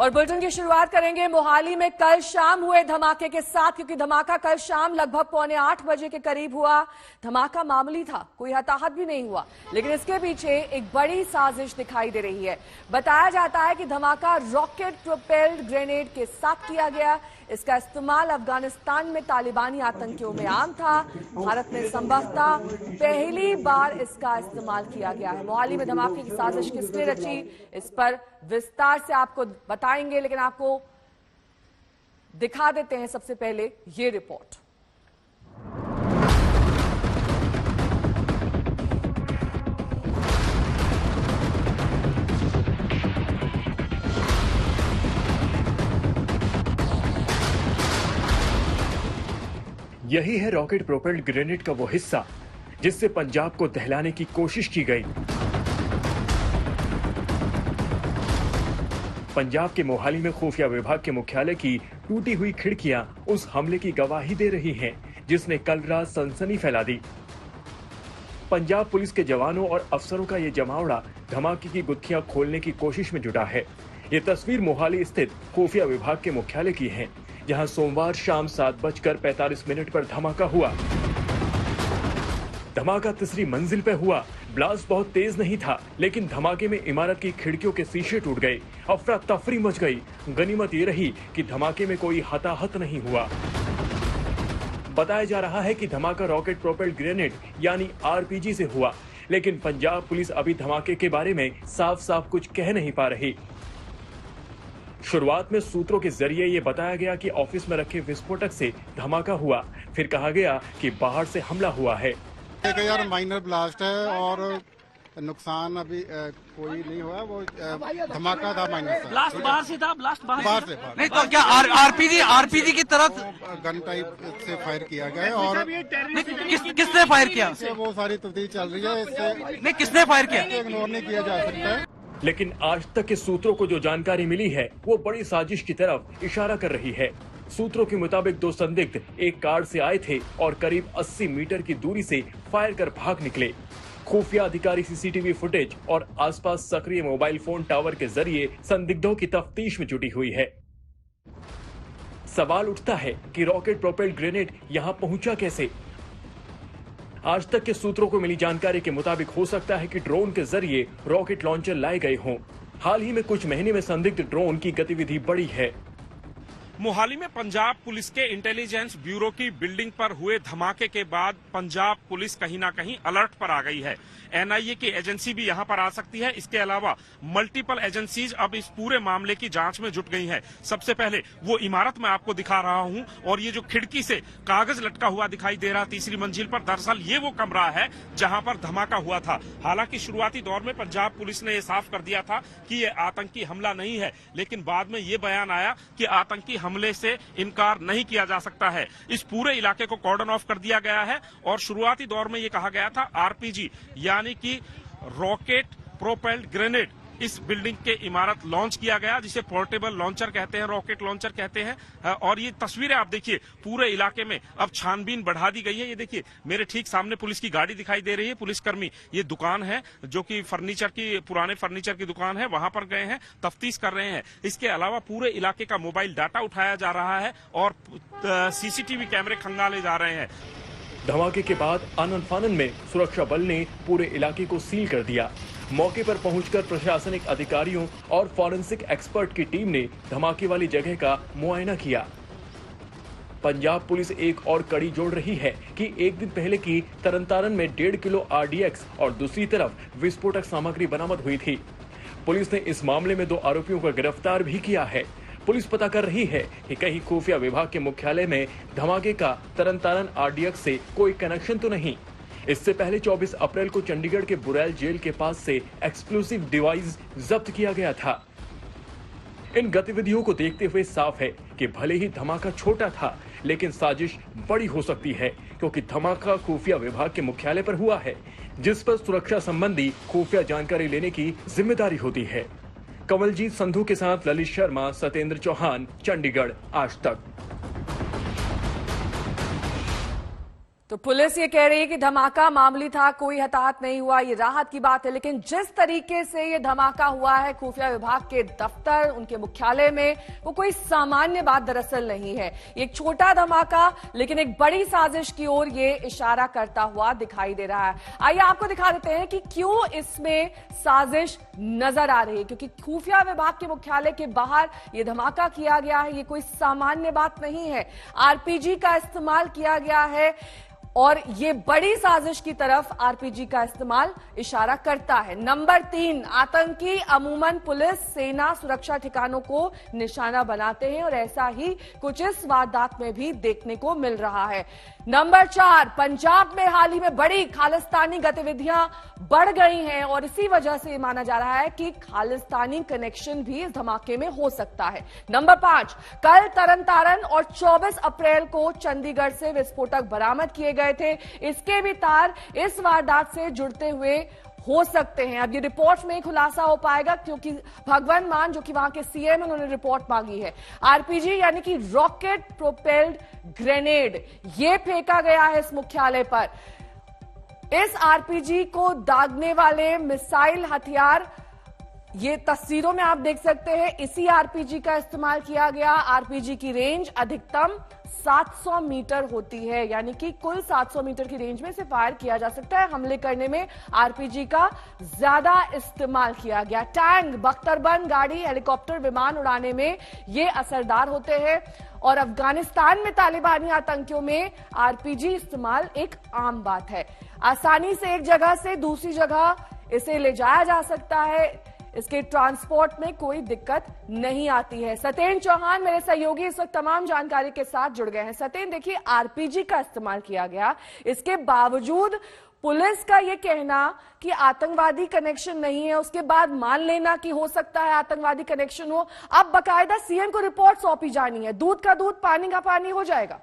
और बुलेटिन की शुरुआत करेंगे मोहाली में कल शाम हुए धमाके के साथ, क्योंकि धमाका कल शाम लगभग 7:45 के करीब हुआ। धमाका मामूली था, कोई हताहत भी नहीं हुआ, लेकिन इसके पीछे एक बड़ी साजिश दिखाई दे रही है। बताया जाता है कि धमाका रॉकेट प्रोपेल्ड ग्रेनेड के साथ किया गया। इसका इस्तेमाल अफगानिस्तान में तालिबानी आतंकियों में आम था। भारत में संभवतः पहली बार इसका इस्तेमाल किया गया है। मोहाली में धमाके की साजिश किसने रची, इस पर विस्तार से आपको बताएंगे, लेकिन आपको दिखा देते हैं सबसे पहले ये रिपोर्ट। यही है रॉकेट प्रोपेल्ड ग्रेनेड का वो हिस्सा जिससे पंजाब को दहलाने की कोशिश की गई। पंजाब के मोहाली में खुफिया विभाग के मुख्यालय की टूटी हुई खिड़कियां उस हमले की गवाही दे रही हैं, जिसने कल रात सनसनी फैला दी। पंजाब पुलिस के जवानों और अफसरों का ये जमावड़ा धमाके की गुत्थियां खोलने की कोशिश में जुटा है। ये तस्वीर मोहाली स्थित खुफिया विभाग के मुख्यालय की है, जहां सोमवार शाम 7:45 पर धमाका हुआ। धमाका तीसरी मंजिल पे हुआ। ब्लास्ट बहुत तेज नहीं था, लेकिन धमाके में इमारत की खिड़कियों के शीशे टूट गए। अफरा तफरी मच गई। गनीमत ये रही कि धमाके में कोई हताहत नहीं हुआ। बताया जा रहा है कि धमाका रॉकेट प्रोपेल्ड ग्रेनेड यानी आरपीजी से हुआ, लेकिन पंजाब पुलिस अभी धमाके के बारे में साफ साफ कुछ कह नहीं पा रही। शुरुआत में सूत्रों के जरिए ये बताया गया कि ऑफिस में रखे विस्फोटक से धमाका हुआ, फिर कहा गया कि बाहर से हमला हुआ है। एक यार माइनर ब्लास्ट है और नुकसान अभी कोई नहीं हुआ। वो धमाका था माइनर। ब्लास्ट बाहर से था, ब्लास्ट बाहर से। नहीं तो क्या आरपीजी की तरफ गन टाइप से फायर किया गया और किसने फायर किया? वो सारी तफ्तीश चल रही है। इससे नहीं, किसने फायर किया? इग्नोर नहीं किया जा सकता है। लेकिन आज तक के सूत्रों को जो जानकारी मिली है वो बड़ी साजिश की तरफ इशारा कर रही है। सूत्रों के मुताबिक दो संदिग्ध एक कार से आए थे और करीब 80 मीटर की दूरी से फायर कर भाग निकले। खुफिया अधिकारी सीसीटीवी फुटेज और आसपास सक्रिय मोबाइल फोन टावर के जरिए संदिग्धों की तफ्तीश में जुटी हुई है। सवाल उठता है कि रॉकेट प्रोपेल्ड ग्रेनेड यहां पहुंचा कैसे? आज तक के सूत्रों को मिली जानकारी के मुताबिक हो सकता है कि ड्रोन के जरिए रॉकेट लॉन्चर लाए गए हों। हाल ही में कुछ महीने में संदिग्ध ड्रोन की गतिविधि बढ़ी है। मोहाली में पंजाब पुलिस के इंटेलिजेंस ब्यूरो की बिल्डिंग पर हुए धमाके के बाद पंजाब पुलिस कहीं ना कहीं अलर्ट पर आ गई है। एनआईए की एजेंसी भी यहां पर आ सकती है। इसके अलावा मल्टीपल एजेंसीज अब इस पूरे मामले की जांच में जुट गई हैं। सबसे पहले वो इमारत मैं आपको दिखा रहा हूं और ये जो खिड़की से कागज लटका हुआ दिखाई दे रहा तीसरी मंजिल पर, दरअसल ये वो कमरा है जहां पर धमाका हुआ था। हालांकि शुरुआती दौर में पंजाब पुलिस ने यह साफ कर दिया था कि ये आतंकी हमला नहीं है, लेकिन बाद में ये बयान आया कि आतंकी हमले से इनकार नहीं किया जा सकता है। इस पूरे इलाके को कॉर्डन ऑफ कर दिया गया है और शुरुआती दौर में ये कहा गया था आरपीजी यानी कि रॉकेट प्रोपेल्ड ग्रेनेड इस बिल्डिंग के इमारत लॉन्च किया गया, जिसे पोर्टेबल लॉन्चर कहते हैं, रॉकेट लॉन्चर कहते हैं। और ये तस्वीरें आप देखिए, पूरे इलाके में अब छानबीन बढ़ा दी गई है। ये देखिए मेरे ठीक सामने पुलिस की गाड़ी दिखाई दे रही है। पुलिसकर्मी ये दुकान है जो कि पुराने फर्नीचर की दुकान है, वहां पर गए हैं, तफ्तीश कर रहे हैं। इसके अलावा पूरे इलाके का मोबाइल डाटा उठाया जा रहा है और सीसीटीवी कैमरे खंगाले जा रहे हैं। धमाके के बाद आनन फानन में सुरक्षा बल ने पूरे इलाके को सील कर दिया। मौके पर पहुंचकर प्रशासनिक अधिकारियों और फॉरेंसिक एक्सपर्ट की टीम ने धमाके वाली जगह का मुआयना किया। पंजाब पुलिस एक और कड़ी जोड़ रही है कि एक दिन पहले की तरनतारन में 1.5 किलो आरडीएक्स और दूसरी तरफ विस्फोटक सामग्री बरामद हुई थी। पुलिस ने इस मामले में 2 आरोपियों को गिरफ्तार भी किया है। पुलिस पता कर रही है कि कहीं खुफिया विभाग के मुख्यालय में धमाके का तरनतारन आरडीएक्स से कोई कनेक्शन तो नहीं। इससे पहले 24 अप्रैल को चंडीगढ़ के बुरैल जेल के पास से एक्सप्लोसिव डिवाइस जब्त किया गया था। इन गतिविधियों को देखते हुए साफ है कि भले ही धमाका छोटा था, लेकिन साजिश बड़ी हो सकती है, क्योंकि धमाका खुफिया विभाग के मुख्यालय पर हुआ है, जिस पर सुरक्षा संबंधी खुफिया जानकारी लेने की जिम्मेदारी होती है। कमलजीत संधू के साथ ललित शर्मा, सत्येंद्र चौहान, चंडीगढ़, आज तक। तो पुलिस ये कह रही है कि धमाका मामूली था, कोई हताहत नहीं हुआ, ये राहत की बात है। लेकिन जिस तरीके से ये धमाका हुआ है खुफिया विभाग के दफ्तर, उनके मुख्यालय में, वो कोई सामान्य बात दरअसल नहीं है। एक छोटा धमाका लेकिन एक बड़ी साजिश की ओर ये इशारा करता हुआ दिखाई दे रहा है। आइए आपको दिखा देते हैं कि क्यों इसमें साजिश नजर आ रही है। क्योंकि खुफिया विभाग के मुख्यालय के बाहर ये धमाका किया गया है, ये कोई सामान्य बात नहीं है। आरपीजी का इस्तेमाल किया गया है और ये बड़ी साजिश की तरफ आरपीजी का इस्तेमाल इशारा करता है। नंबर 3, आतंकी अमूमन पुलिस, सेना, सुरक्षा ठिकानों को निशाना बनाते हैं और ऐसा ही कुछ इस वारदात में भी देखने को मिल रहा है। नंबर 4, पंजाब में हाल ही में बड़ी खालिस्तानी गतिविधियां बढ़ गई हैं और इसी वजह से माना जा रहा है कि खालिस्तानी कनेक्शन भी इस धमाके में हो सकता है। नंबर 5, कल तरनतारन और 24 अप्रैल को चंडीगढ़ से विस्फोटक बरामद किए गए थे, इसके भी तार इस वारदात से जुड़ते हुए हो सकते हैं। अब ये रिपोर्ट में खुलासा हो पाएगा क्योंकि भगवंत मान जो कि वहां के सीएम, उन्होंने रिपोर्ट मांगी है। आरपीजी यानी कि रॉकेट प्रोपेल्ड ग्रेनेड ये फेंका गया है इस मुख्यालय पर। इस आरपीजी को दागने वाले मिसाइल हथियार ये तस्वीरों में आप देख सकते हैं, इसी आरपीजी का इस्तेमाल किया गया। आरपीजी की रेंज अधिकतम 700 मीटर होती है, यानी कि कुल 700 मीटर की रेंज में से फायर किया जा सकता है। हमले करने में आरपीजी का ज्यादा इस्तेमाल किया गया। टैंक, बख्तरबंद गाड़ी, हेलीकॉप्टर, विमान उड़ाने में ये असरदार होते हैं और अफगानिस्तान में तालिबानी आतंकियों में आरपीजी इस्तेमाल एक आम बात है। आसानी से एक जगह से दूसरी जगह इसे ले जाया जा सकता है, इसके ट्रांसपोर्ट में कोई दिक्कत नहीं आती है। सत्येन चौहान मेरे सहयोगी इस वक्त तमाम जानकारी के साथ जुड़ गए हैं। सत्येन, देखिए आरपीजी का इस्तेमाल किया गया, इसके बावजूद पुलिस का यह कहना कि आतंकवादी कनेक्शन नहीं है, उसके बाद मान लेना कि हो सकता है आतंकवादी कनेक्शन हो, अब बाकायदा सीएम को रिपोर्ट सौंपी जानी है। दूध का दूध, पानी का पानी हो जाएगा।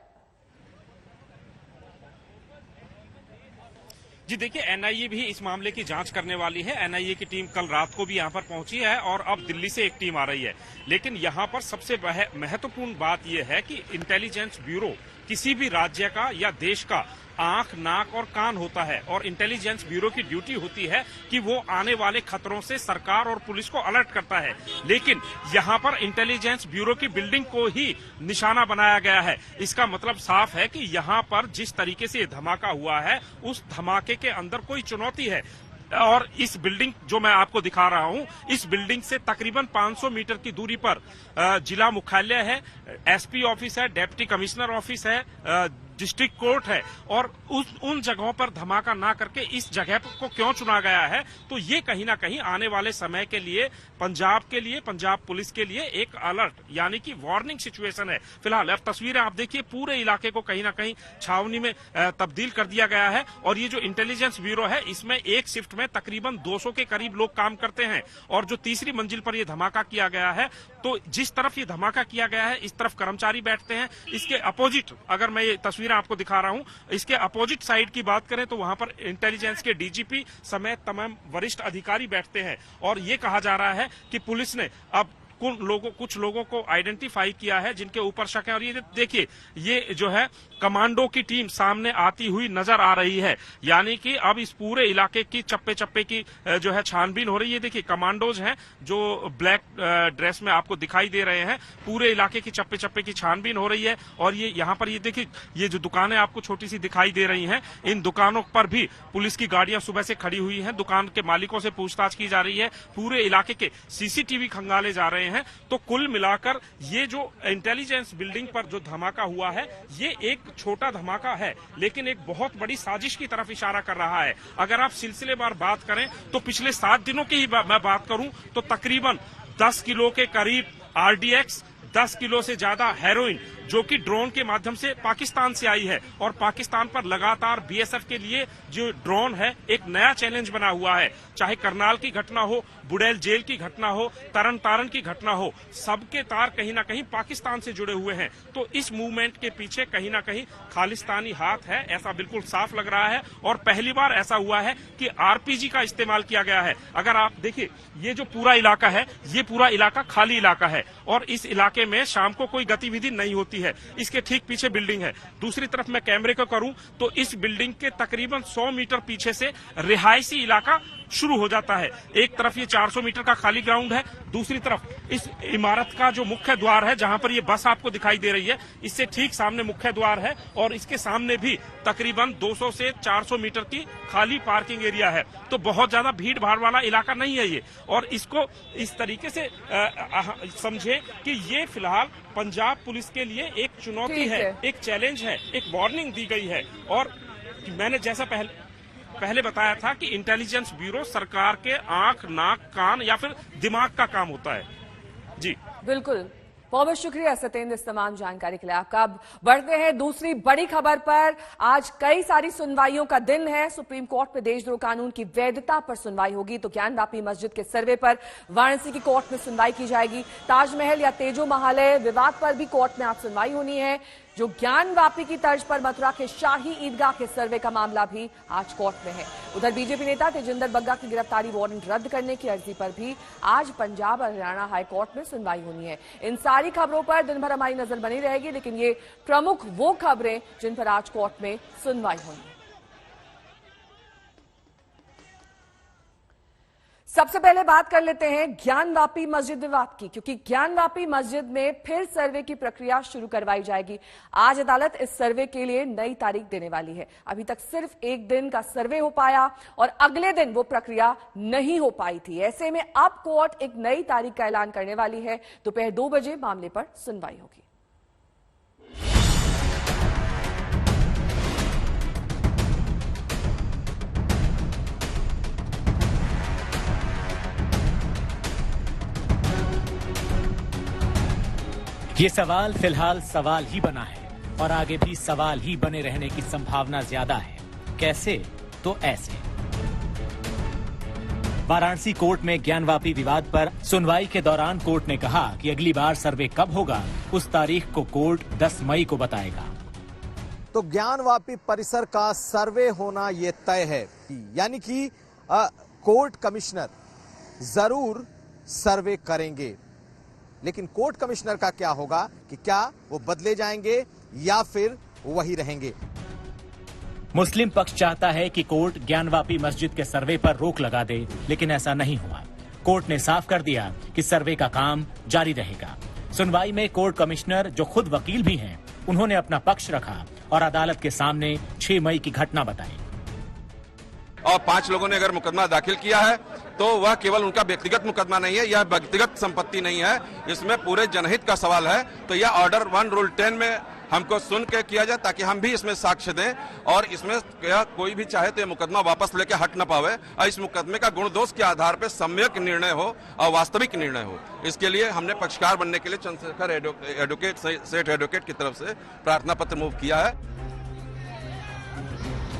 जी देखिए, एनआईए भी इस मामले की जांच करने वाली है। एनआईए की टीम कल रात को भी यहां पर पहुंची है और अब दिल्ली से एक टीम आ रही है। लेकिन यहां पर सबसे महत्वपूर्ण बात यह है कि इंटेलिजेंस ब्यूरो किसी भी राज्य का या देश का आंख, नाक और कान होता है और इंटेलिजेंस ब्यूरो की ड्यूटी होती है कि वो आने वाले खतरों से सरकार और पुलिस को अलर्ट करता है। लेकिन यहाँ पर इंटेलिजेंस ब्यूरो की बिल्डिंग को ही निशाना बनाया गया है। इसका मतलब साफ है कि यहाँ पर जिस तरीके से धमाका हुआ है, उस धमाके के अंदर कोई चुनौती है। और इस बिल्डिंग जो मैं आपको दिखा रहा हूं, इस बिल्डिंग से तकरीबन 500 मीटर की दूरी पर जिला मुख्यालय है, एसपी ऑफिस है, डिप्टी कमिश्नर ऑफिस है, डिस्ट्रिक्ट कोर्ट है और उन जगहों पर धमाका ना करके इस जगह को क्यों चुना गया है, तो ये कहीं ना कहीं आने वाले समय के लिए पंजाब पुलिस के लिए एक अलर्ट यानी कि वार्निंग सिचुएशन है। फिलहाल अब तस्वीरें आप देखिए, पूरे इलाके को कहीं ना कहीं छावनी में तब्दील कर दिया गया है और ये जो इंटेलिजेंस ब्यूरो है, इसमें एक शिफ्ट में तकरीबन 200 के करीब लोग काम करते हैं। और जो तीसरी मंजिल पर यह धमाका किया गया है, तो जिस तरफ ये धमाका किया गया है, इस तरफ कर्मचारी बैठते हैं। इसके अपोजिट, अगर मैं ये तस्वीर आपको दिखा रहा हूं, इसके अपोजिट साइड की बात करें तो वहां पर इंटेलिजेंस के डीजीपी समेत तमाम वरिष्ठ अधिकारी बैठते हैं। और ये कहा जा रहा है कि पुलिस ने अब कुछ लोगों को आइडेंटिफाई किया है जिनके ऊपर शक है। और ये देखिए, ये जो है कमांडो की टीम सामने आती हुई नजर आ रही है, यानी कि अब इस पूरे इलाके की चप्पे चप्पे की जो है छानबीन हो रही है। देखिए, कमांडोज हैं जो ब्लैक ड्रेस में आपको दिखाई दे रहे हैं, पूरे इलाके की चप्पे चप्पे की छानबीन हो रही है। और ये यहाँ पर ये देखिए, ये जो दुकानें आपको छोटी सी दिखाई दे रही हैं, इन दुकानों पर भी पुलिस की गाड़ियां सुबह से खड़ी हुई हैं। दुकान के मालिकों से पूछताछ की जा रही है, पूरे इलाके के सीसीटीवी खंगाले जा रहे हैं। तो कुल मिलाकर ये जो इंटेलिजेंस बिल्डिंग पर जो धमाका हुआ है, ये एक छोटा धमाका है लेकिन एक बहुत बड़ी साजिश की तरफ इशारा कर रहा है। अगर आप सिलसिलेवार बात करें तो पिछले 7 दिनों की ही मैं बात करूं तो तकरीबन 10 किलो के करीब आरडीएक्स, 10 किलो से ज्यादा हेरोइन जो कि ड्रोन के माध्यम से पाकिस्तान से आई है। और पाकिस्तान पर लगातार बीएसएफ के लिए जो ड्रोन है, एक नया चैलेंज बना हुआ है। चाहे करनाल की घटना हो, बुड़ैल जेल की घटना हो, तरन तारन की घटना हो, सबके तार कहीं ना कहीं पाकिस्तान से जुड़े हुए हैं। तो इस मूवमेंट के पीछे कहीं ना कहीं खालिस्तानी हाथ है, ऐसा बिल्कुल साफ लग रहा है। और पहली बार ऐसा हुआ है कि आरपीजी का इस्तेमाल किया गया है। अगर आप देखिए, ये जो पूरा इलाका है, ये पूरा इलाका खाली इलाका है और इस इलाके में शाम को कोई गतिविधि नहीं होती सकती है। इसके ठीक पीछे बिल्डिंग है। दूसरी तरफ मैं कैमरे को करूं तो इस बिल्डिंग के तकरीबन 100 मीटर पीछे से रिहायशी इलाका शुरू हो जाता है। एक तरफ ये 400 मीटर का खाली ग्राउंड है, दूसरी तरफ इस इमारत का जो मुख्य द्वार है जहां पर ये बस आपको दिखाई दे रही है, इससे ठीक सामने मुख्य द्वार है और इसके सामने भी तकरीबन 200 से 400 मीटर की खाली पार्किंग एरिया है। तो बहुत ज्यादा भीड़ भाड़ वाला इलाका नहीं है ये, और इसको इस तरीके से समझे कि ये फिलहाल पंजाब पुलिस के लिए एक चुनौती है, एक चैलेंज है, एक वार्निंग दी गई है। और मैंने जैसा पहले बताया था कि इंटेलिजेंस ब्यूरो सरकार के आंख, नाक, कान या फिर दिमाग का काम होता है। जी बिल्कुल, बहुत बहुत शुक्रिया सत्येंद्र इस तमाम जानकारी के लिए आपका। अब बढ़ते हैं दूसरी बड़ी खबर पर। आज कई सारी सुनवाइयों का दिन है। सुप्रीम कोर्ट में देशद्रोह कानून की वैधता पर सुनवाई होगी। तो ज्ञानवापी मस्जिद के सर्वे पर वाराणसी की कोर्ट में सुनवाई की जाएगी। ताजमहल या तेजो महालय विवाद पर भी कोर्ट में आज सुनवाई होनी है। जो ज्ञानवापी की तर्ज पर मथुरा के शाही ईदगाह के सर्वे का मामला भी आज कोर्ट में है। उधर बीजेपी नेता तेजिंदर बग्गा की गिरफ्तारी वारंट रद्द करने की अर्जी पर भी आज पंजाब और हरियाणा हाईकोर्ट में सुनवाई होनी है। इन सारी खबरों पर दिन भर हमारी नजर बनी रहेगी, लेकिन ये प्रमुख वो खबरें जिन पर आज कोर्ट में सुनवाई होनी है। सबसे पहले बात कर लेते हैं ज्ञानवापी मस्जिद विवाद की, क्योंकि ज्ञानवापी मस्जिद में फिर सर्वे की प्रक्रिया शुरू करवाई जाएगी। आज अदालत इस सर्वे के लिए नई तारीख देने वाली है। अभी तक सिर्फ एक दिन का सर्वे हो पाया और अगले दिन वो प्रक्रिया नहीं हो पाई थी। ऐसे में अब कोर्ट एक नई तारीख का ऐलान करने वाली है। दोपहर 2 बजे मामले पर सुनवाई होगी। ये सवाल फिलहाल सवाल ही बना है और आगे भी सवाल ही बने रहने की संभावना ज्यादा है। कैसे? तो ऐसे। वाराणसी कोर्ट में ज्ञानवापी विवाद पर सुनवाई के दौरान कोर्ट ने कहा कि अगली बार सर्वे कब होगा उस तारीख को कोर्ट 10 मई को बताएगा। तो ज्ञानवापी परिसर का सर्वे होना ये तय है, यानी कि कोर्ट कमिश्नर जरूर सर्वे करेंगे। लेकिन कोर्ट कमिश्नर का क्या होगा कि क्या वो बदले जाएंगे या फिर वही रहेंगे? मुस्लिम पक्ष चाहता है कि कोर्ट ज्ञानवापी मस्जिद के सर्वे पर रोक लगा दे, लेकिन ऐसा नहीं हुआ। कोर्ट ने साफ कर दिया कि सर्वे का काम जारी रहेगा। सुनवाई में कोर्ट कमिश्नर, जो खुद वकील भी हैं, उन्होंने अपना पक्ष रखा और अदालत के सामने 6 मई की घटना बताई। और 5 लोगों ने अगर मुकदमा दाखिल किया है तो वह केवल उनका व्यक्तिगत मुकदमा नहीं है, यह व्यक्तिगत संपत्ति नहीं है, इसमें पूरे जनहित का सवाल है। तो यह ऑर्डर 1 रूल 10 में हमको सुन के किया जाए ताकि हम भी इसमें साक्ष्य दें और इसमें कोई भी चाहे तो यह मुकदमा वापस लेके हट न पावे और इस मुकदमे का गुण दोष के आधार पर सम्यक निर्णय हो और वास्तविक निर्णय हो। इसके लिए हमने पक्षकार बनने के लिए चंद्रशेखर एडवोकेट सेठ एडवोकेट की तरफ से प्रार्थना पत्र मूव किया है।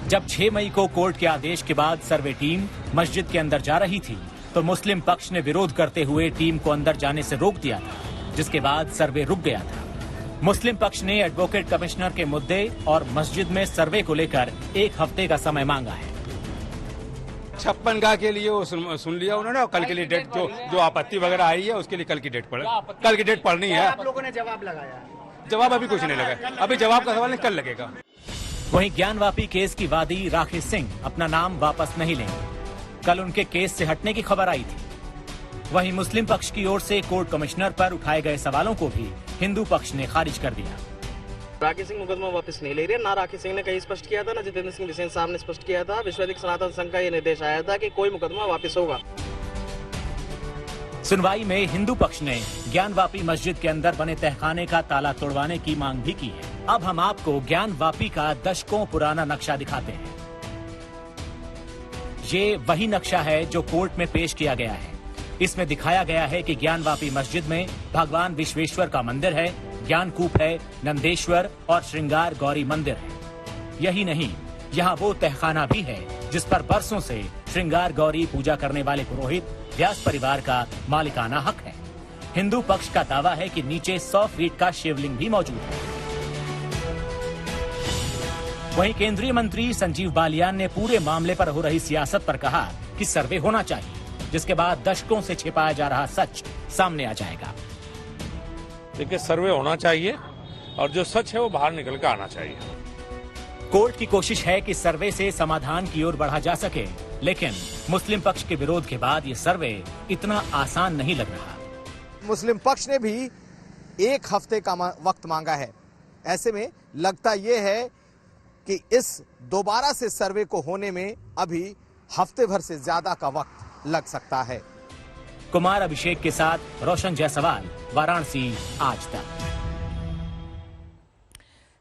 जब 6 मई को कोर्ट के आदेश के बाद सर्वे टीम मस्जिद के अंदर जा रही थी तो मुस्लिम पक्ष ने विरोध करते हुए टीम को अंदर जाने से रोक दिया था, जिसके बाद सर्वे रुक गया था। मुस्लिम पक्ष ने एडवोकेट कमिश्नर के मुद्दे और मस्जिद में सर्वे को लेकर 1 हफ्ते का समय मांगा है। 56 का के लिए वो सुन लिया उन्होंने और कल के लिए डेट जो आपत्ति वगैरह आई है उसके लिए कल की डेट पढ़नी है। आप लोगों ने जवाब लगाया? जवाब अभी कुछ नहीं लगा, अभी जवाब का सवाल नहीं, कल लगेगा। वहीं ज्ञानवापी केस की वादी राखी सिंह अपना नाम वापस नहीं लेंगे। कल उनके केस से हटने की खबर आई थी। वहीं मुस्लिम पक्ष की ओर से कोर्ट कमिश्नर पर उठाए गए सवालों को भी हिंदू पक्ष ने खारिज कर दिया। राखी सिंह मुकदमा वापस नहीं ले रही है। ना राखी सिंह ने कहीं स्पष्ट किया था, ना जितेंद्र सिंह बिसेन साहब ने स्पष्ट किया था। विश्व हिंदू सनातन संघ का ये निर्देश आया था कि कोई मुकदमा वापस होगा। सुनवाई में हिंदू पक्ष ने ज्ञानवापी मस्जिद के अंदर बने तहखाने का ताला तोड़वाने की मांग भी की है। अब हम आपको ज्ञानवापी का दशकों पुराना नक्शा दिखाते हैं। ये वही नक्शा है जो कोर्ट में पेश किया गया है। इसमें दिखाया गया है कि ज्ञानवापी मस्जिद में भगवान विश्वेश्वर का मंदिर है, ज्ञानकूप है, नंदेश्वर और श्रृंगार गौरी मंदिर है। यही नहीं, यहाँ वो तहखाना भी है जिस पर बरसों से श्रृंगार गौरी पूजा करने वाले पुरोहित व्यास परिवार का मालिकाना हक है। हिंदू पक्ष का दावा है कि नीचे 100 फीट का शिवलिंग भी मौजूद है। वहीं केंद्रीय मंत्री संजीव बालियान ने पूरे मामले पर हो रही सियासत पर कहा कि सर्वे होना चाहिए, जिसके बाद दशकों से छिपाया जा रहा सच सामने आ जाएगा। देखिए, सर्वे होना चाहिए और जो सच है वो बाहर निकल कर आना चाहिए। कोर्ट की कोशिश है कि सर्वे से समाधान की ओर बढ़ा जा सके, लेकिन मुस्लिम पक्ष के विरोध के बाद ये सर्वे इतना आसान नहीं लग रहा। मुस्लिम पक्ष ने भी 1 हफ्ते का वक्त मांगा है। ऐसे में लगता यह है कि इस दोबारा से सर्वे को होने में अभी हफ्ते भर से ज्यादा का वक्त लग सकता है। कुमार अभिषेक के साथ रोशन जायसवाल, वाराणसी, आज तक।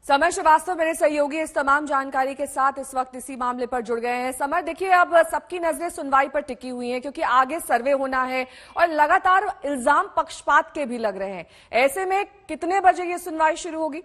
समर श्रीवास्तव मेरे सहयोगी इस तमाम जानकारी के साथ इस वक्त इसी मामले पर जुड़ गए हैं। समर, देखिए अब सबकी नजरें सुनवाई पर टिकी हुई हैं क्योंकि आगे सर्वे होना है और लगातार इल्जाम पक्षपात के भी लग रहे हैं। ऐसे में कितने बजे ये सुनवाई शुरू होगी?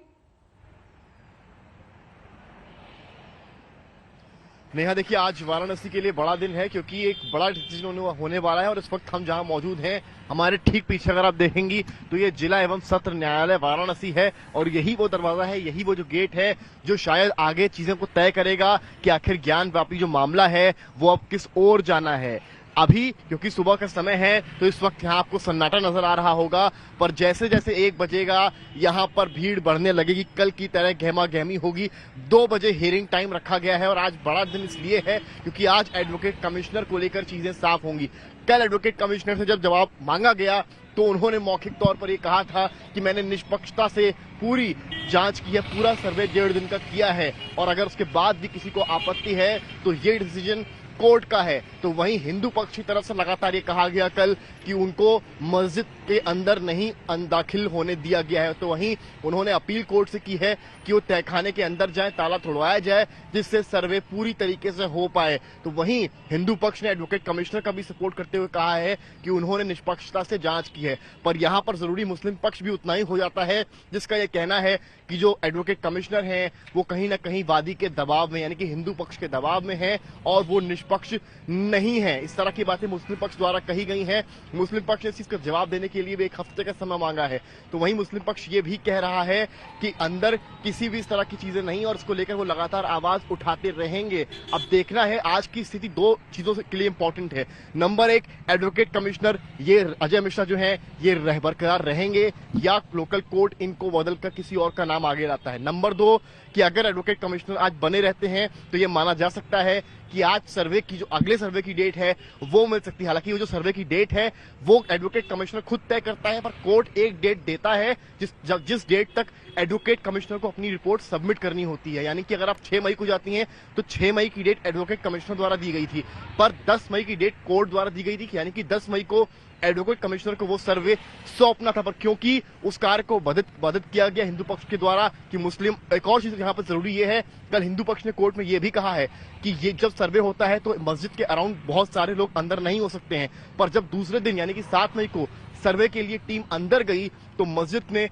नेहा, देखिए आज वाराणसी के लिए बड़ा दिन है क्योंकि एक बड़ा डिसीजन होने वाला है और इस वक्त हम जहां मौजूद हैं हमारे ठीक पीछे अगर आप देखेंगी तो ये जिला एवं सत्र न्यायालय वाराणसी है और यही वो दरवाजा है, यही वो जो गेट है जो शायद आगे चीजें को तय करेगा कि आखिर ज्ञानवापी जो मामला है वो अब किस ओर जाना है। अभी क्योंकि सुबह का समय है तो इस वक्त यहाँ आपको सन्नाटा नजर आ रहा होगा, पर जैसे जैसे 1 बजेगा यहाँ पर भीड़ बढ़ने लगेगी, कल की तरह गहमा गहमी होगी। 2 बजे हियरिंग टाइम रखा गया है और आज बड़ा दिन इसलिए है क्योंकि आज एडवोकेट कमिश्नर को लेकर चीजें साफ होंगी। कल एडवोकेट कमिश्नर से जब जवाब मांगा गया तो उन्होंने मौखिक तौर पर ये कहा था कि मैंने निष्पक्षता से पूरी जांच की है, पूरा सर्वे 1.5 दिन का किया है और अगर उसके बाद भी किसी को आपत्ति है तो ये डिसीजन कोर्ट का है। तो वहीं हिंदू पक्ष की तरफ से लगातार ये कहा गया कल कि उनको मस्जिद के अंदर नहीं दाखिल होने दिया गया है, तो वहीं उन्होंने अपील कोर्ट से की है कि वो तहखाने के अंदर जाए, ताला तोड़वाया जाए जिससे सर्वे पूरी तरीके से हो पाए। तो वहीं हिंदू पक्ष ने एडवोकेट कमिश्नर का भी सपोर्ट करते हुए कहा है कि उन्होंने निष्पक्षता से जांच की है, पर यहाँ पर जरूरी मुस्लिम पक्ष भी उतना ही हो जाता है जिसका यह कहना है कि जो एडवोकेट कमिश्नर हैं वो कहीं ना कहीं वादी के दबाव में यानी कि हिंदू पक्ष के दबाव में है और वो निष्पक्ष नहीं है। इस तरह की बातें मुस्लिम पक्ष द्वारा कही गई हैं। मुस्लिम पक्ष ने इस चीज का जवाब देने के लिए भी 1 हफ्ते का समय मांगा है। तो वहीं मुस्लिम पक्ष ये भी कह रहा है कि अंदर किसी भी इस तरह की चीजें नहीं और इसको लेकर वो लगातार आवाज उठाते रहेंगे। अब देखना है, आज की स्थिति 2 चीजों के लिए इंपॉर्टेंट है। नंबर 1, एडवोकेट कमिश्नर ये अजय मिश्रा जो है ये बरकरार रहेंगे या लोकल कोर्ट इनको बदल कर किसी और का नाम आगे लाता है। नंबर 2 कि अगर एडवोकेट कमिश्नर आज बने रहते हैं तो ये माना जा सकता है कि आज सर्वे की जो अगले सर्वे की डेट है वो मिल सकती है। हालांकि वो जो सर्वे की डेट है वो एडवोकेट कमिश्नर खुद तय करता है, पर कोर्ट एक डेट देता है जिस डेट तक एडवोकेट कमिश्नर को अपनी रिपोर्ट सबमिट करनी होती है। यानी कि अगर आप 6 मई को जाती हैं तो 6 मई की डेट एडवोकेट कमिश्नर द्वारा दी गई थी, पर 10 मई की डेट कोर्ट द्वारा दी गई थी। यानी कि 10 मई को एडवोकेट कमिश्नर को वो सर्वे सौंपना था, पर क्योंकि उस कार्य को बाधित किया गया हिंदू पक्ष के द्वारा कि मुस्लिम, एक और चीज यहाँ पर जरूरी ये है, कल हिंदू पक्ष ने कोर्ट में ये भी कहा है कि ये जब सर्वे होता है तो मस्जिद के अराउंड बहुत सारे लोग अंदर नहीं हो सकते हैं, पर जब दूसरे दिन यानी कि 7 मई को सर्वे के लिए टीम अंदर गई तो मस्जिद में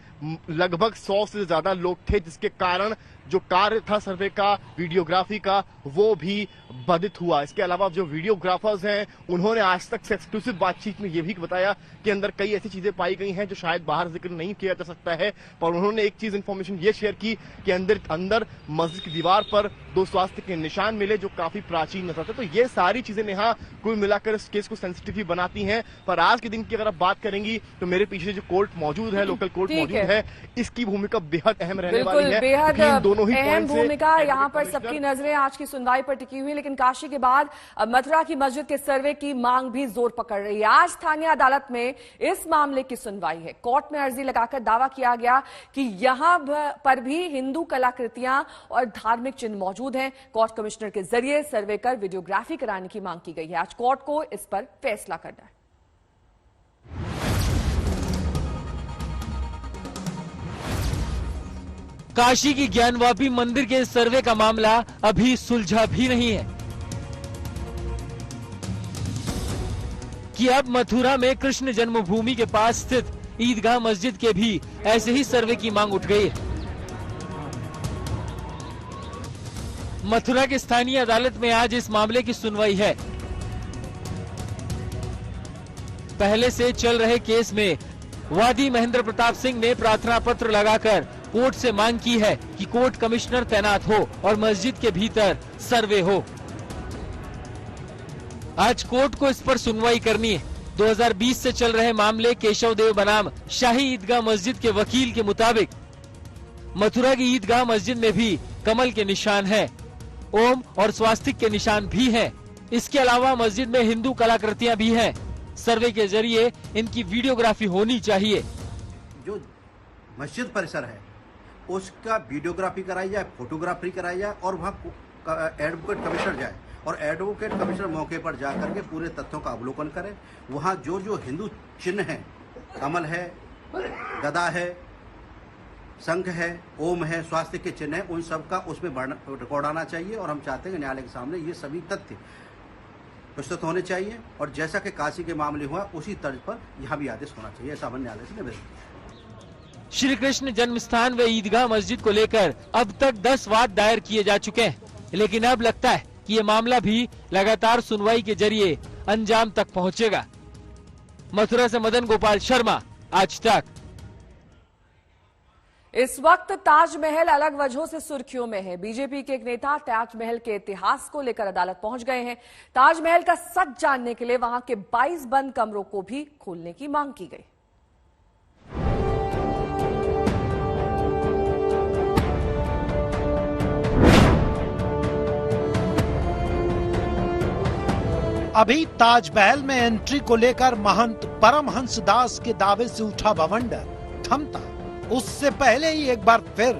लगभग 100 से ज्यादा लोग थे, जिसके कारण जो कार्य था सर्वे का, वीडियोग्राफी का, वो भी बाधित हुआ। इसके अलावा जो वीडियोग्राफर्स हैं उन्होंने आज तक से एक्सक्लूसिव बातचीत में ये भी बताया कि अंदर कई ऐसी चीजें पाई गई हैं जो शायद बाहर जिक्र नहीं किया जा सकता है, पर उन्होंने एक चीज इन्फॉर्मेशन ये शेयर की कि अंदर मस्जिद की दीवार पर 2 स्वास्थ्य के निशान मिले जो काफी प्राचीन नजर थे। तो ये सारी चीजें नेहा कुल मिलाकर इस केस को सेंसिटिव भी बनाती हैं। पर आज के दिन की अगर आप बात करेंगी तो मेरे पीछे जो कोर्ट मौजूद है, लोकल कोर्ट मौजूद है, इसकी भूमिका बेहद अहम रहने वाली है। बेहद अहम भूमिका यहाँ पर सबकी नजरें आज की सुनवाई पर टिकी हुई, लेकिन काशी के बाद मथुरा की मस्जिद के सर्वे की मांग भी जोर पकड़ रही है। आज स्थानीय अदालत में इस मामले की सुनवाई है। कोर्ट में अर्जी लगाकर दावा किया गया कि यहां पर भी हिंदू कलाकृतियां और धार्मिक चिन्ह मौजूद हैं। कोर्ट कमिश्नर के जरिए सर्वे कर वीडियोग्राफी कराने की मांग की गई है। आज कोर्ट को इस पर फैसला करना है। काशी की ज्ञानवापी मंदिर के सर्वे का मामला अभी सुलझा भी नहीं है कि अब मथुरा में कृष्ण जन्मभूमि के पास स्थित ईदगाह मस्जिद के भी ऐसे ही सर्वे की मांग उठ गई है। मथुरा के स्थानीय अदालत में आज इस मामले की सुनवाई है। पहले से चल रहे केस में वादी महेंद्र प्रताप सिंह ने प्रार्थना पत्र लगाकर कोर्ट से मांग की है कि कोर्ट कमिश्नर तैनात हो और मस्जिद के भीतर सर्वे हो। आज कोर्ट को इस पर सुनवाई करनी है। 2020 से चल रहे मामले केशव देव बनाम शाही ईदगाह मस्जिद के वकील के मुताबिक मथुरा की ईदगाह मस्जिद में भी कमल के निशान है, ओम और स्वास्तिक के निशान भी हैं। इसके अलावा मस्जिद में हिंदू कलाकृतियां भी हैं। सर्वे के जरिए इनकी वीडियोग्राफी होनी चाहिए। जो मस्जिद परिसर है उसका वीडियोग्राफी कराई जाए, फोटोग्राफी कराई जाए और वहाँ एडवोकेट कमिश्नर जाए और एडवोकेट कमिश्नर मौके पर जाकर के पूरे तथ्यों का अवलोकन करे। वहाँ जो जो हिंदू चिन्ह हैं, कमल है, गदा है, शंख है, ओम है, स्वास्तिक के चिन्ह है, उन सब का उसमें रिकॉर्ड आना चाहिए। और हम चाहते हैं कि न्यायालय के सामने ये सभी तथ्य प्रस्तुत होने चाहिए और जैसा कि काशी के मामले हुआ उसी तर्ज पर यहाँ भी आदेश होना चाहिए, ऐसा हम न्यायालय से निवेदन किया। श्री कृष्ण जन्म स्थान व ईदगाह मस्जिद को लेकर अब तक 10 वाद दायर किए जा चुके हैं, लेकिन अब लगता है कि ये मामला भी लगातार सुनवाई के जरिए अंजाम तक पहुंचेगा। मथुरा से मदन गोपाल शर्मा, आज तक। इस वक्त ताजमहल अलग वजहों से सुर्खियों में है। बीजेपी के एक नेता ताजमहल के इतिहास को लेकर अदालत पहुंच गए हैं। ताजमहल का सच जानने के लिए वहां के 22 बंद कमरों को भी खोलने की मांग की गई। अभी ताजमहल में एंट्री को लेकर महंत परमहंस दास के दावे से उठा बवंडर थमता, उससे पहले ही एक बार फिर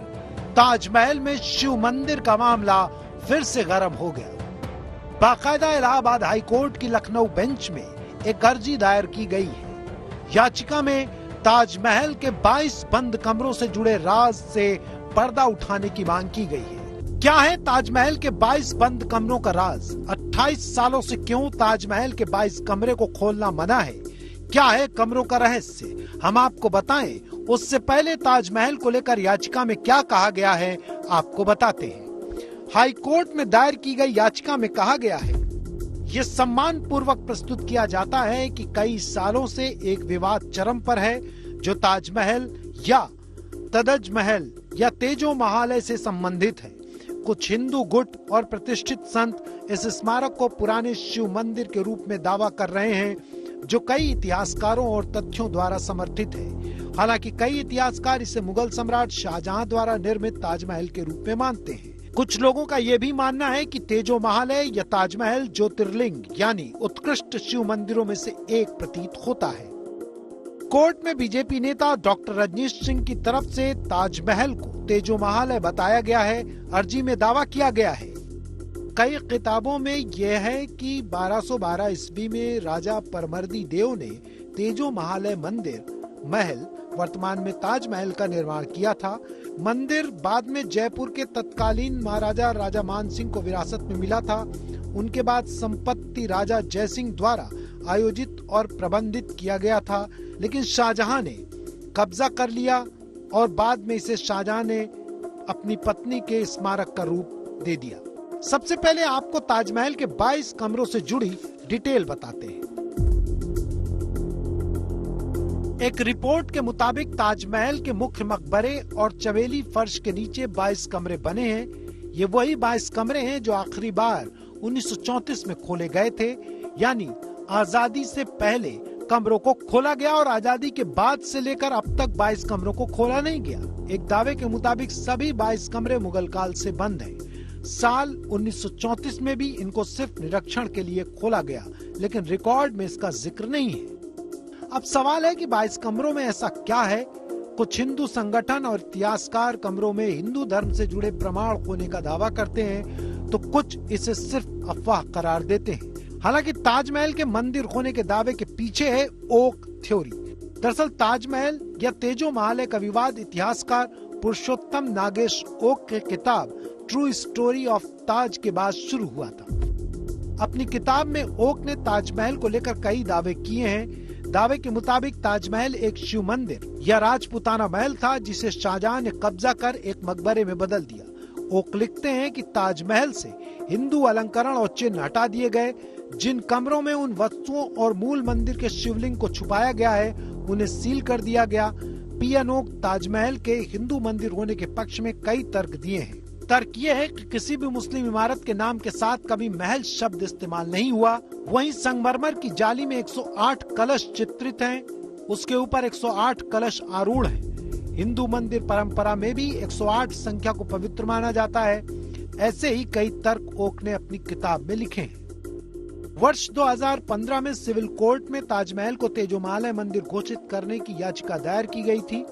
ताजमहल में शिव मंदिर का मामला फिर से गर्म हो गया। बाकायदा इलाहाबाद हाईकोर्ट की लखनऊ बेंच में एक अर्जी दायर की गई है। याचिका में ताजमहल के 22 बंद कमरों से जुड़े राज से पर्दा उठाने की मांग की गई है। क्या है ताजमहल के 22 बंद कमरों का राज? 28 सालों से क्यों ताजमहल के 22 कमरे को खोलना मना है? क्या है कमरों का रहस्य? हम आपको बताएं, उससे पहले ताजमहल को लेकर याचिका में क्या कहा गया है आपको बताते हैं। हाई कोर्ट में दायर की गई याचिका में कहा गया है, ये सम्मान पूर्वक प्रस्तुत किया जाता है कि कई सालों से एक विवाद चरम पर है जो ताजमहल या तदज महल या तेजो महालय से संबंधित है। कुछ हिंदू गुट और प्रतिष्ठित संत इस स्मारक को पुराने शिव मंदिर के रूप में दावा कर रहे हैं, जो कई इतिहासकारों और तथ्यों द्वारा समर्थित है। हालांकि कई इतिहासकार इसे मुगल सम्राट शाहजहां द्वारा निर्मित ताजमहल के रूप में मानते हैं। कुछ लोगों का यह भी मानना है कि तेजो महालय या ताजमहल ज्योतिर्लिंग यानी उत्कृष्ट शिव मंदिरों में से एक प्रतीत होता है। कोर्ट में बीजेपी नेता डॉक्टर रजनीश सिंह की तरफ से ताजमहल को तेजो महालय बताया गया है। अर्जी में दावा किया गया है, कई किताबों में यह है कि 1212 ईस्वी में राजा परमर्दी देव ने तेजो महालय मंदिर महल वर्तमान में ताजमहल का निर्माण किया था। मंदिर बाद में जयपुर के तत्कालीन महाराजा राजा मान सिंह को विरासत में मिला था। उनके बाद संपत्ति राजा जयसिंह द्वारा आयोजित और प्रबंधित किया गया था, लेकिन शाहजहां ने कब्जा कर लिया और बाद में इसे शाहजहां ने अपनी पत्नी के स्मारक का रूप दे दिया। सबसे पहले आपको ताजमहल के 22 कमरों से जुड़ी डिटेल बताते हैं। एक रिपोर्ट के मुताबिक ताजमहल के मुख्य मकबरे और चवेली फर्श के नीचे 22 कमरे बने हैं। ये वही 22 कमरे हैं जो आखिरी बार 1934 में खोले गए थे, यानी आजादी से पहले कमरों को खोला गया और आजादी के बाद से लेकर अब तक 22 कमरों को खोला नहीं गया। एक दावे के मुताबिक सभी 22 कमरे मुगल काल से बंद हैं। साल 1934 में भी इनको सिर्फ निरीक्षण के लिए खोला गया, लेकिन रिकॉर्ड में इसका जिक्र नहीं है। अब सवाल है कि 22 कमरों में ऐसा क्या है? कुछ हिंदू संगठन और इतिहासकार कमरों में हिंदू धर्म से जुड़े प्रमाण होने का दावा करते हैं, तो कुछ इसे सिर्फ अफवाह करार देते हैं। हालांकि ताजमहल के मंदिर होने के दावे के पीछे है ओक थ्योरी। दरअसल ताजमहल या तेजो महालय का विवाद इतिहासकार पुरुषोत्तम नागेश ओक के किताब ट्रू स्टोरी ऑफ ताज के बाद शुरू हुआ था। अपनी किताब में ओक ने ताजमहल को लेकर कई दावे किए हैं। दावे के मुताबिक ताजमहल एक शिव मंदिर या राजपुताना महल था, जिसे शाहजहां ने कब्जा कर एक मकबरे में बदल दिया। ओक लिखते हैं कि ताजमहल से हिंदू अलंकरण और चिन्ह हटा दिए गए। जिन कमरों में उन वस्तुओं और मूल मंदिर के शिवलिंग को छुपाया गया है, उन्हें सील कर दिया गया। पीएन ओक ताजमहल के हिंदू मंदिर होने के पक्ष में कई तर्क दिए हैं। तर्क ये है कि किसी भी मुस्लिम इमारत के नाम के साथ कभी महल शब्द इस्तेमाल नहीं हुआ। वहीं संगमरमर की जाली में 108 कलश चित्रित हैं, उसके ऊपर 108 कलश आरूढ़ हैं। हिंदू मंदिर परंपरा में भी 108 संख्या को पवित्र माना जाता है। ऐसे ही कई तर्क ओक ने अपनी किताब में लिखे हैं। वर्ष 2015 में सिविल कोर्ट में ताजमहल को तेजोमहल मंदिर घोषित करने की याचिका दायर की गई थी।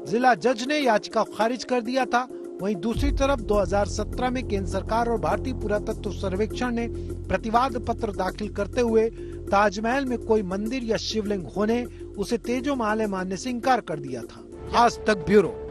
जिला जज ने याचिका खारिज कर दिया था। वहीं दूसरी तरफ 2017 में केंद्र सरकार और भारतीय पुरातत्व सर्वेक्षण ने प्रतिवाद पत्र दाखिल करते हुए ताजमहल में कोई मंदिर या शिवलिंग होने, उसे तेजोमहल मानने से इंकार कर दिया था। आज तक ब्यूरो।